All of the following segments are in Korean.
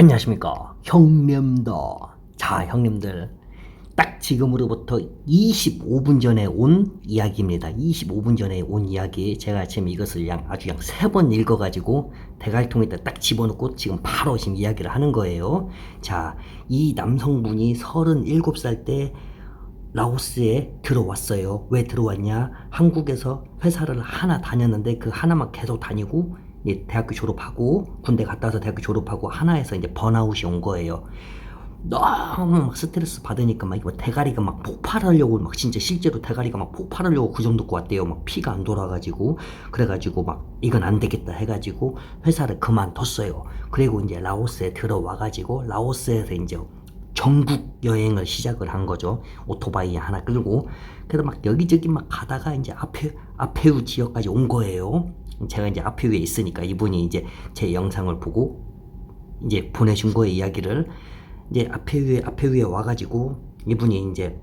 안녕하십니까 형님들. 자, 형님들, 딱 지금으로부터 25분 전에 온 이야기입니다. 25분 전에 온 이야기. 제가 지금 이것을 아주 3번 읽어가지고 대갈통에다 딱 집어넣고 지금 바로 지금 이야기를 하는 거예요. 자, 이 남성분이 37살 때 라오스에 들어왔어요. 왜 들어왔냐? 한국에서 회사를 하나 다녔는데 그 하나만 계속 다니고 대학교 졸업하고 군대 갔다 와서 대학교 졸업하고 하나에서 이제 번아웃이 온 거예요. 너무 막 스트레스 받으니까 막 이거 대가리가 막 폭발하려고, 막 진짜 실제로 대가리가 막 폭발하려고 그 정도고 왔대요. 막 피가 안 돌아가지고. 그래가지고 막 이건 안 되겠다 해가지고 회사를 그만뒀어요. 그리고 이제 라오스에 들어와가지고 라오스에서 이제 전국 여행을 시작을 한 거죠. 오토바이 하나 끌고. 그래서 막 여기저기 막 가다가 이제 아페우 지역까지 온 거예요. 제가 이제 아페우에 있으니까 이분이 이제 제 영상을 보고 이제 보내준 거예요, 이야기를. 이제 아페우에 와가지고 이분이 이제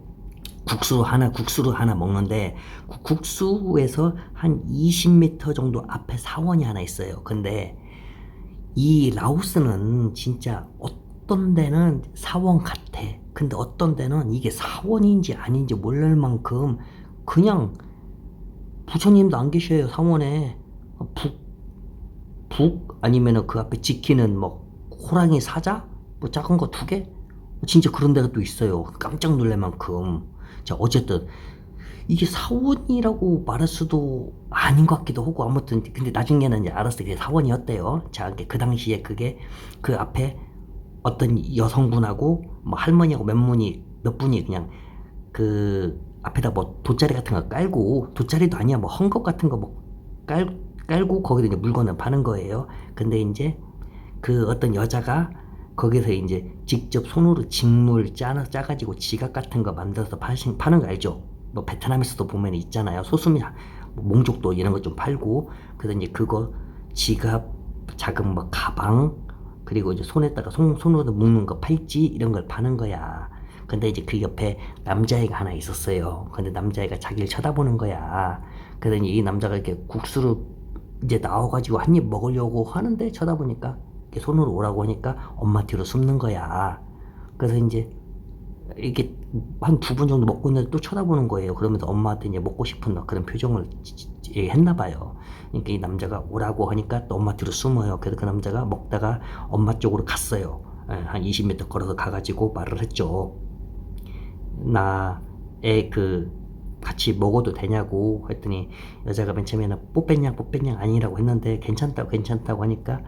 국수를 하나 먹는데, 국수에서 한 20m 정도 앞에 사원이 하나 있어요. 근데 이 라오스는 진짜 어떤 데는 사원 같아. 근데 어떤 데는 이게 사원인지 아닌지 모를 만큼 그냥 부처님도 안 계셔요, 사원에. 북 아니면은 그 앞에 지키는 뭐 호랑이 사자? 뭐 작은 거 2개? 진짜 그런 데가 또 있어요. 깜짝 놀랄 만큼. 자, 어쨌든 이게 사원이라고 말할 수도 아닌 것 같기도 하고, 아무튼 근데 나중에는 이제 알았어요. 그게 사원이었대요. 자, 그 당시에 그게 그 앞에 어떤 여성분하고 뭐 할머니하고 몇 분이 그냥 그 앞에다 뭐 돗자리 같은 거 깔고, 돗자리도 아니야, 뭐 헝겊 같은 거 뭐 깔고 거기다 이제 물건을 파는 거예요. 근데 이제 그 어떤 여자가 거기서 이제 직접 손으로 직물 짜가지고 지갑 같은 거 만들어서 파는 거 알죠? 뭐 베트남에서도 보면 있잖아요. 소수미, 뭐 몽족도 이런 거 좀 팔고. 그래서 이제 그거 지갑, 작은 뭐 가방, 그리고 이제 손에다가 손으로 묶는 거 팔찌 이런 걸 파는 거야. 근데 이제 그 옆에 남자애가 하나 있었어요. 근데 남자애가 자기를 쳐다보는 거야. 그래서 이 남자가 이렇게 국수를 이제 나와가지고 한 입 먹으려고 하는데, 쳐다보니까 이렇게 손으로 오라고 하니까 엄마 뒤로 숨는 거야. 그래서 이제 이게 한 2분 정도 먹고 있는데 또 쳐다보는 거예요. 그러면서 엄마한테 이제 먹고 싶은 그런 표정을 했나 봐요. 그러니까 이 남자가 오라고 하니까 또 엄마 뒤로 숨어요. 그래서 그 남자가 먹다가 엄마 쪽으로 갔어요. 한 20m 걸어서 가가지고 말을 했죠. 나 애 같이 먹어도 되냐고 했더니, 여자가 맨 처음에는 뽀뺐냥 아니라고 했는데 괜찮다고 하니까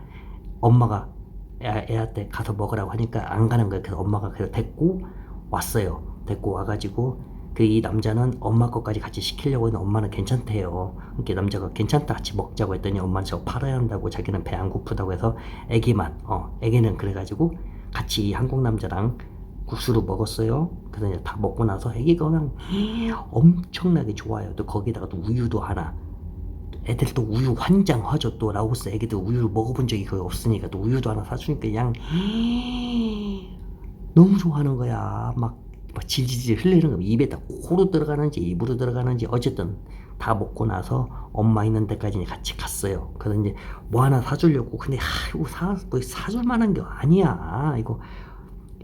엄마가 애한테 가서 먹으라고 하니까 안 가는 거예요. 그래서 엄마가 그래서 데리고 왔어요. 데리고 와가지고 이 남자는 엄마 것까지 같이 시키려고 했는데 엄마는 괜찮대요. 그러니까 남자가 괜찮다, 같이 먹자고 했더니 엄마는 저거 팔아야 한다고, 자기는 배 안 고프다고 해서 애기는 그래가지고 같이 한국 남자랑 국수를 먹었어요. 그래서 이제 다 먹고 나서 애기가 그냥 엄청나게 좋아요. 또 거기다가 또 우유도 하나. 애들 또 우유 환장하죠. 또 라오스 애기들 우유를 먹어본 적이 거의 없으니까 또 우유도 하나 사주니까 그냥 너무 좋아하는 거야. 막 질질질 흘리는 거, 입에 다 코로 들어가는지 입으로 들어가는지. 어쨌든 다 먹고 나서 엄마 있는 데까지 같이 갔어요. 그래서 이제 뭐 하나 사주려고. 근데 이거 뭐 사줄 만한 게 아니야. 이거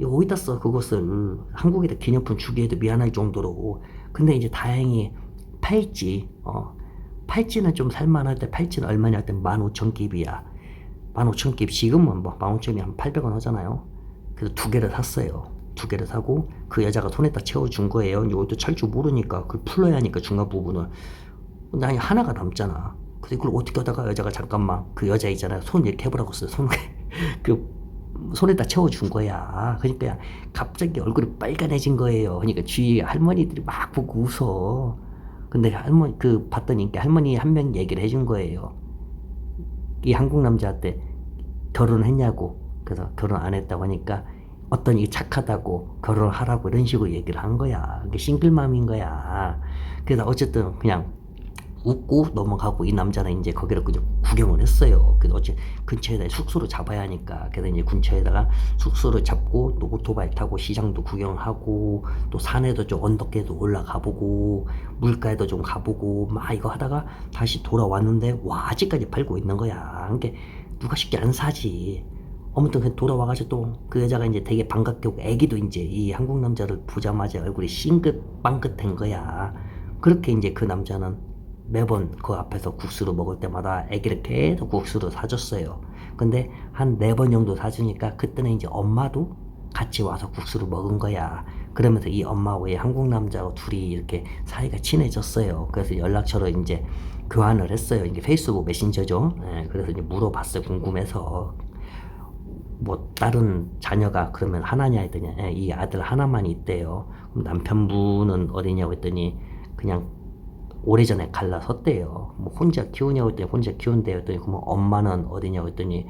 어디다 써, 그것을. 한국에다 기념품 주기에도 미안할 정도로. 근데 이제 다행히 팔찌는 좀 살만할 때, 팔찌는 얼마냐 했더니 15,000깁이야. 15,000깁. 지금은 뭐 15,000깁이 한 800원 하잖아요. 그래서 2개를 샀어요. 2개를 사고 그 여자가 손에다 채워준 거예요. 이것도 찰 줄 모르니까 그걸 풀러야 하니까 중간 부분을. 근데 아니, 하나가 남잖아. 그래서 이걸 어떻게 하다가 여자가 잠깐만, 그 여자 있잖아요, 손 이렇게 해보라고 했어요. 그 손에다 채워준 거야. 그러니까 갑자기 얼굴이 빨간해진 거예요. 그러니까 주위에 할머니들이 막 보고 웃어. 근데 할머니 봤더니 할머니 한 명 얘기를 해준 거예요. 이 한국 남자한테 결혼했냐고. 그래서 결혼 안 했다고 하니까 어떤 이 착하다고 결혼을 하라고 이런 식으로 얘기를 한 거야. 이게 싱글맘인 거야. 그래서 어쨌든 그냥 웃고 넘어가고, 이 남자는 이제 거기를 그냥 구경을 했어요. 그래서 어째 근처에다 숙소를 잡아야 하니까. 그래서 이제 근처에다가 숙소를 잡고 또 오토바이 타고 시장도 구경하고, 또 산에도 좀 언덕에도 올라가 보고, 물가에도 좀 가보고 막 이거 하다가 다시 돌아왔는데, 와, 아직까지 팔고 있는 거야. 그러니까 누가 쉽게 안 사지. 아무튼 그 돌아와가지고 또 그 여자가 이제 되게 반갑게 오고 애기도 이제 이 한국 남자를 보자마자 얼굴이 싱긋빵긋한 거야. 그렇게 이제 그 남자는 매번 그 앞에서 국수를 먹을 때마다 애기를 계속 국수를 사줬어요. 근데 한 4번 정도 사주니까 그때는 이제 엄마도 같이 와서 국수를 먹은 거야. 그러면서 이 엄마하고 이 한국 남자하고 둘이 이렇게 사이가 친해졌어요. 그래서 연락처를 이제 교환을 했어요. 이게 페이스북 메신저죠. 예, 그래서 이제 물어봤어요. 궁금해서. 뭐 다른 자녀가 그러면 하나냐 했더니 예, 이 아들 하나만 있대요. 그럼 남편분은 어디냐고 했더니 그냥 오래전에 갈라섰대요. 뭐 혼자 키우냐고 했더니 혼자 키운대요. 했더니 그럼 엄마는 어디냐고 했더니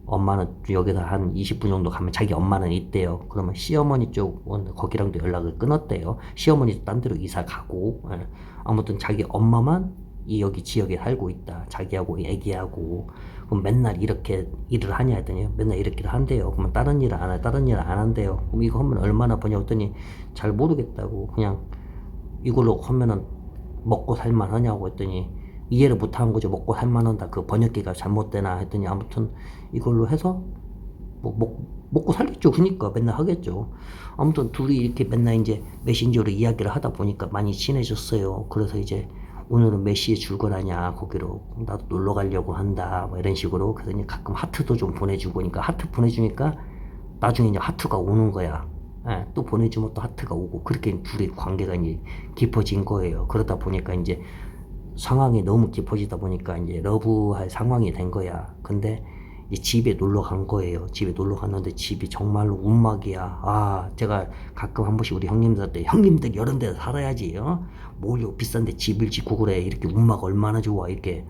엄마는 여기서 한 20분 정도 가면 자기 엄마는 있대요. 그러면 시어머니 쪽은 거기랑도 연락을 끊었대요. 시어머니도 딴 데로 이사 가고 예. 아무튼 자기 엄마만 이 여기 지역에 살고 있다. 자기하고 애기하고 그럼 맨날 이렇게 일을 하냐 했더니 맨날 이렇게 한대요. 그러면 다른 일을 안 해, 다른 일을 안 한대요. 그럼 이거 하면 얼마나 버냐고 했더니 잘 모르겠다고 그냥 이걸로 하면은 먹고 살만 하냐고 했더니 이해를 못하는 거죠. 먹고 살만 한다. 그 번역기가 잘못되나 했더니 아무튼 이걸로 해서 뭐 먹고 살겠죠. 그니까 맨날 하겠죠. 아무튼 둘이 이렇게 맨날 이제 메신저로 이야기를 하다 보니까 많이 친해졌어요. 그래서 이제 오늘은 몇 시에 출근하냐 거기로 나도 놀러 가려고 한다 뭐 이런 식으로. 그래서 이제 가끔 하트도 좀 보내주고 그러니까 하트 보내주니까 나중에 이제 하트가 오는 거야. 예, 또 보내주면 또 하트가 오고 그렇게 둘이 관계가 이제 깊어진 거예요. 그러다 보니까 이제 상황이 너무 깊어지다 보니까 이제 러브할 상황이 된 거야. 근데 이제 집에 놀러 간 거예요. 집에 놀러 갔는데 집이 정말로 운막이야. 아, 제가 가끔 한 번씩 우리 형님들한테 형님들 이런 데서 살아야지. 뭘 비싼데 집을 짓고 그래. 이렇게 운막 얼마나 좋아. 이렇게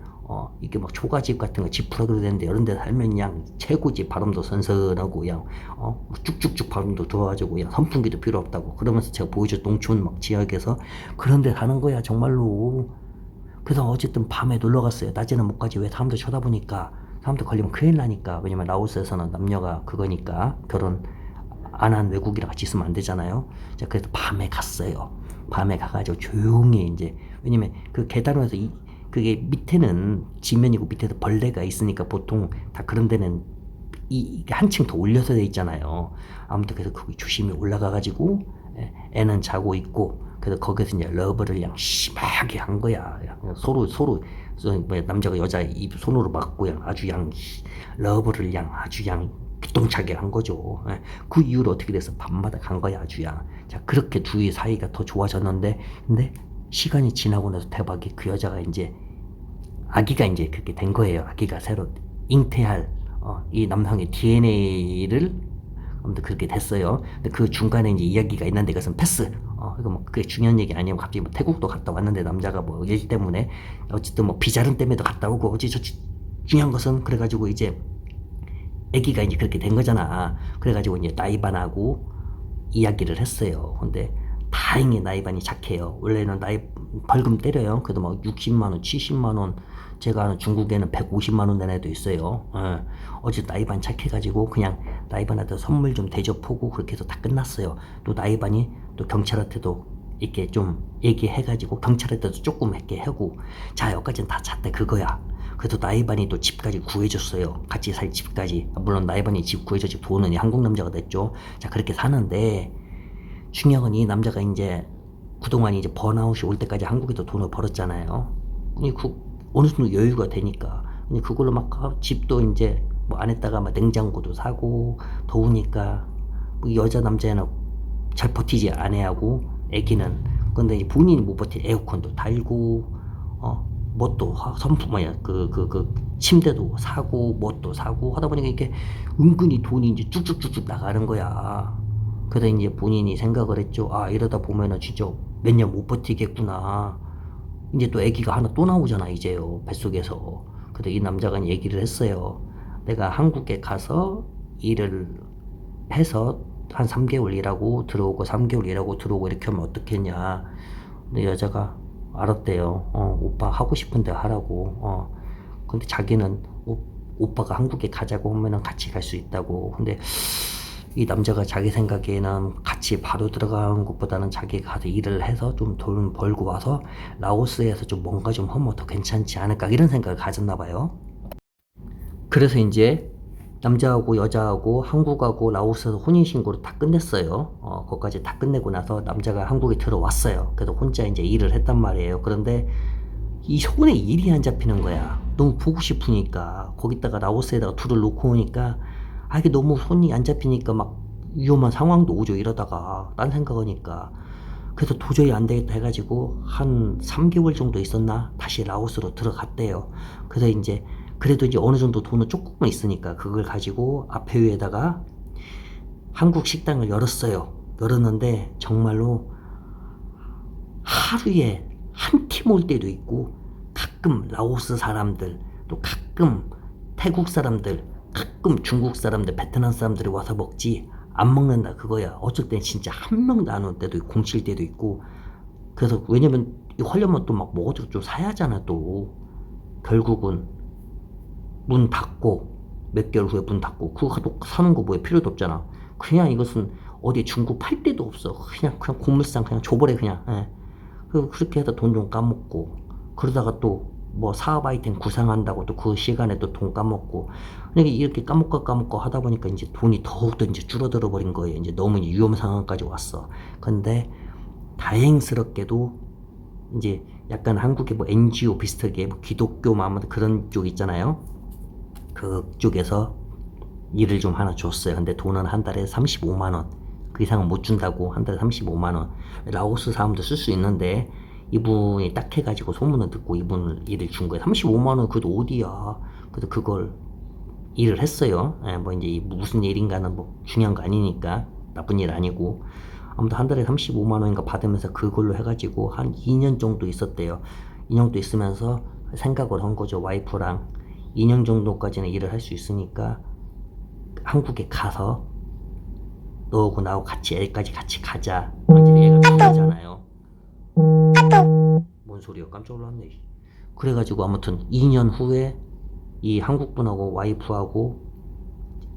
이게 막 초가집 같은 거 지푸라기로 되는데 이런 데 살면 그냥 최고지. 바람도 선선하고 그냥 쭉쭉쭉 바람도 들어와가지고 그냥 선풍기도 필요 없다고. 그러면서 제가 보여준 농촌 막 지역에서 그런 데 사는 거야 정말로. 그래서 어쨌든 밤에 놀러 갔어요. 낮에는 못 가지. 왜? 사람들 쳐다보니까. 사람들 걸리면 큰일 나니까. 왜냐면 라오스에서는 남녀가 그거니까 결혼 안 한 외국이랑 같이 있으면 안 되잖아요. 자, 그래서 밤에 갔어요. 밤에 가가지고 조용히 이제 왜냐면 그 계단에서 그게 밑에는 지면이고 밑에도 벌레가 있으니까 보통 다 그런 데는 이게 한층 더 올려서 돼 있잖아요. 아무튼 그래서 거기 조심히 올라가가지고 애는 자고 있고 그래서 거기서 이제 러브를 그냥 심하게 한 거야. 그냥 서로 뭐 남자가 여자 입 손으로 막고 그냥 아주 그냥 러브를 그냥 아주 그냥 기똥차게 한 거죠. 그 이후로 어떻게 돼서 밤마다 간 거야 아주 그냥. 자 그렇게 둘이 사이가 더 좋아졌는데 근데 시간이 지나고 나서 대박이 그 여자가 이제 아기가 이제 그렇게 된 거예요. 아기가 새로 잉태할 이 남성의 DNA를 아무튼 그렇게 됐어요. 근데 그 중간에 이제 이야기가 있는데 그것은 패스. 이거 뭐 그게 중요한 얘기 아니고 갑자기 뭐 태국도 갔다 왔는데 남자가 뭐 일 때문에 어쨌든 뭐 비자금 때문에도 갔다 오고 어찌저찌 중요한 것은 그래가지고 이제 아기가 이제 그렇게 된 거잖아. 그래가지고 이제 나이반하고 이야기를 했어요. 근데 다행히 나이반이 착해요. 원래는 벌금 때려요. 그래도 막 60만 원, 70만 원. 제가 아는 중국에는 150만 원 된 애도 있어요. 어제 나이반 착해가지고 그냥 나이반한테 선물 좀 대접하고 그렇게 해서 다 끝났어요. 또 나이반이 또 경찰한테도 이렇게 좀 얘기해가지고 경찰한테도 조금 이렇게 하고 자 여기까지는 다 찼대 그거야. 그래도 나이반이 또 집까지 구해줬어요. 같이 살 집까지. 물론 나이반이 집 구해줘서 돈은 한국 남자가 됐죠. 자 그렇게 사는데 중요한 건 이 남자가 이제 그동안 이제 번아웃이 올 때까지 한국에도 돈을 벌었잖아요. 어느 정도 여유가 되니까. 그걸로 막 집도 이제 뭐 안에다가 막 냉장고도 사고 더우니까 뭐 여자 남자애는 잘 버티지 아내하고 애기는. 근데 이제 본인이 못 버티 에어컨도 달고 뭣도 선풍 뭐야 그 침대도 사고 뭣도 사고 하다 보니까 이게 은근히 돈이 이제 쭉쭉쭉쭉 나가는 거야. 그래서 이제 본인이 생각을 했죠. 아 이러다 보면은 진짜 몇 년 못 버티겠구나. 이제 또 아기가 하나 또 나오잖아 이제요 뱃속에서. 근데 이 남자가 얘기를 했어요. 내가 한국에 가서 일을 해서 한 3개월 일하고 들어오고 3개월 일하고 들어오고 이렇게 하면 어떻겠냐. 근데 여자가 알았대요. 오빠 하고 싶은데 하라고. 근데 자기는 오빠가 한국에 가자고 하면은 같이 갈 수 있다고. 근데 이 남자가 자기 생각에는 같이 바로 들어가는 것보다는 자기가 가서 일을 해서 좀 돈 벌고 와서 라오스에서 좀 뭔가 좀 하면 더 괜찮지 않을까 이런 생각을 가졌나 봐요. 그래서 이제 남자하고 여자하고 한국하고 라오스에서 혼인신고를 다 끝냈어요. 그것까지 다 끝내고 나서 남자가 한국에 들어왔어요. 그래서 혼자 이제 일을 했단 말이에요. 그런데 이 손에 일이 안 잡히는 거야. 너무 보고 싶으니까. 거기다가 라오스에다가 둘을 놓고 오니까 이게 너무 손이 안 잡히니까 막 위험한 상황도 오죠. 이러다가 딴 생각하니까. 그래서 도저히 안 되겠다 해가지고 한 3개월 정도 있었나 다시 라오스로 들어갔대요. 그래서 이제 그래도 이제 어느 정도 돈은 조금은 있으니까 그걸 가지고 아페유에다가 한국 식당을 열었어요. 열었는데 정말로 하루에 한 팀 올 때도 있고 가끔 라오스 사람들 또 가끔 태국 사람들 가끔 중국 사람들 베트남 사람들이 와서 먹지 안 먹는다 그거야. 어쩔 땐 진짜 한 명도 안 올 때도 있고 공칠 때도 있고. 그래서 왜냐면 이거 하려면 또 막 먹어도 좀 사야 하잖아. 또 결국은 문 닫고 몇 개월 후에 문 닫고 그거 사는 거 뭐에 필요도 없잖아. 그냥 이것은 어디 중고 팔 데도 없어. 그냥 고물상 그냥 줘버려 그냥. 예. 그렇게 해서 돈 좀 까먹고 그러다가 또 뭐 사업 아이템 구상한다고 또 그 시간에 또 돈 까먹고 이렇게 까먹고 하다 보니까 이제 돈이 더욱더 이제 줄어들어 버린 거예요. 이제 너무 이제 위험 상황까지 왔어. 근데 다행스럽게도 이제 약간 한국의 뭐 NGO 비슷하게 뭐 기독교 마음 그런 쪽 있잖아요. 그쪽에서 일을 좀 하나 줬어요. 근데 돈은 한 달에 35만 원. 그 이상은 못 준다고. 한 달에 35만 원. 라오스 사람도 쓸 수 있는데 이분이 딱 해가지고 소문을 듣고 이분을 일을 준 거예요. 35만 원 그래도 어디야. 그래서 그걸 일을 했어요. 뭐 이제 무슨 일인가는 뭐 중요한 거 아니니까 나쁜 일 아니고 아무튼 한 달에 35만 원인가 받으면서 그걸로 해가지고 한 2년 정도 있었대요. 2년 정도 있으면서 생각을 한 거죠. 와이프랑 2년 정도까지는 일을 할 수 있으니까 한국에 가서 너하고 나하고 같이 애까지 같이 가자. 완전히 애가 둘이잖아요. 뭔 소리야? 깜짝 놀랐네. 그래가지고 아무튼 2년 후에 이 한국분하고 와이프하고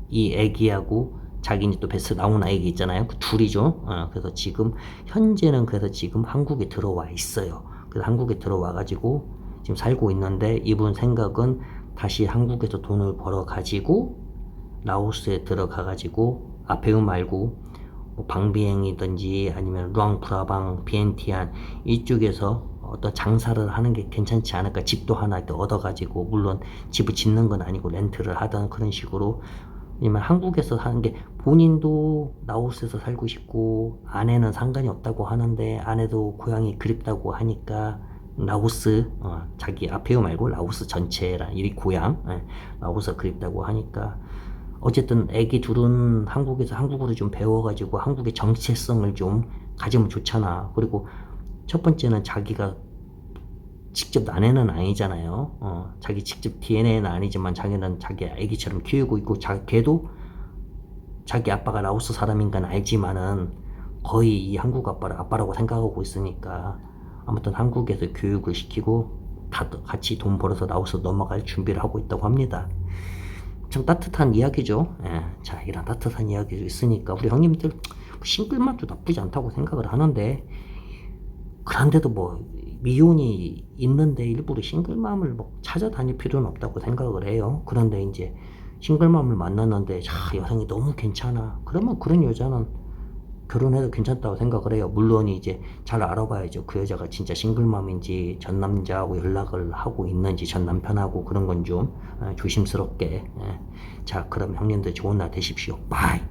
이 애기하고 자기는 또 뱃에 나온 아이가 있잖아요. 그 둘이죠. 그래서 지금 현재는 그래서 지금 한국에 들어와 있어요. 그래서 한국에 들어와가지고 지금 살고 있는데 이분 생각은 다시 한국에서 돈을 벌어 가지고 라오스에 들어가가지고 배우 말고 뭐 방비행이든지 아니면 루앙프라방, 비엔티안 이쪽에서 어떤 장사를 하는 게 괜찮지 않을까. 집도 하나 얻어가지고 물론 집을 짓는 건 아니고 렌트를 하던 그런 식으로. 왜냐면 한국에서 사는 게 본인도 라오스에서 살고 싶고 아내는 상관이 없다고 하는데 아내도 고향이 그립다고 하니까 라오스 자기 아페우 말고 라오스 전체라 이 고향 라오스 그립다고 하니까 어쨌든 애기 둘은 한국에서 한국어를 좀 배워가지고 한국의 정체성을 좀 가지면 좋잖아. 그리고 첫 번째는 자기가 직접 아내는 아니잖아요. 자기 직접 DNA는 아니지만 자기는 자기 애기처럼 키우고 있고 걔도 자기 아빠가 라오스 사람인 건 알지만은 거의 이 한국 아빠를 아빠라고 생각하고 있으니까 아무튼 한국에서 교육을 시키고 다 같이 돈 벌어서 라오스 넘어갈 준비를 하고 있다고 합니다. 참 따뜻한 이야기죠. 자, 이런 따뜻한 이야기도 있으니까 우리 형님들 싱글맘도 나쁘지 않다고 생각을 하는데 그런데도 뭐 미혼이 있는데 일부러 싱글맘을 뭐 찾아다닐 필요는 없다고 생각을 해요. 그런데 이제 싱글맘을 만났는데 여성이 너무 괜찮아. 그러면 그런 여자는 결혼해도 괜찮다고 생각을 해요. 물론 이제 잘 알아봐야죠. 그 여자가 진짜 싱글맘인지 전 남자하고 연락을 하고 있는지 전 남편하고 그런 건 좀 조심스럽게. 자, 그럼 형님들 좋은 날 되십시오. 바이.